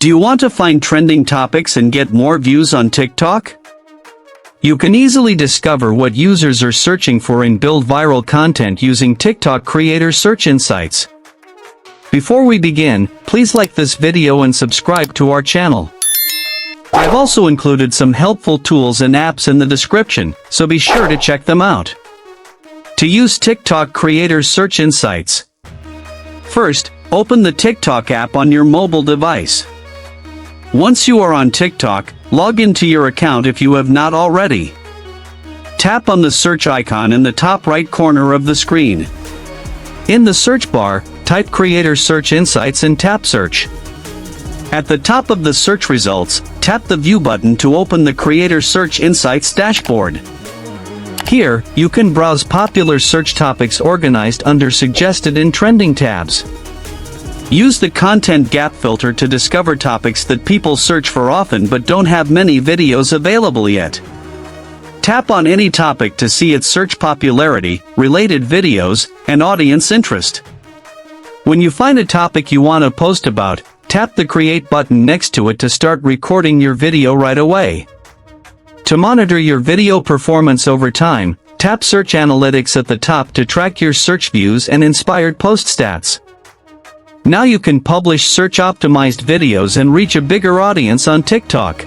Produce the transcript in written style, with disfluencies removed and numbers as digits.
Do you want to find trending topics and get more views on TikTok? You can easily discover what users are searching for and build viral content using TikTok Creator Search Insights. Before we begin, please like this video and subscribe to our channel. I've also included some helpful tools and apps in the description, so be sure to check them out. To use TikTok Creator Search Insights. First, open the TikTok app on your mobile device. Once you are on TikTok, log into your account if you have not already. Tap on the search icon in the top right corner of the screen. In the search bar, type Creator Search Insights and tap Search. At the top of the search results, tap the View button to open the Creator Search Insights dashboard. Here, you can browse popular search topics organized under Suggested and Trending tabs. Use the Content Gap filter to discover topics that people search for often but don't have many videos available yet. Tap on any topic to see its search popularity, related videos, and audience interest. When you find a topic you want to post about, tap the Create button next to it to start recording your video right away. To monitor your video performance over time, tap Search Analytics at the top to track your search views and inspired post stats. Now you can publish search-optimized videos and reach a bigger audience on TikTok.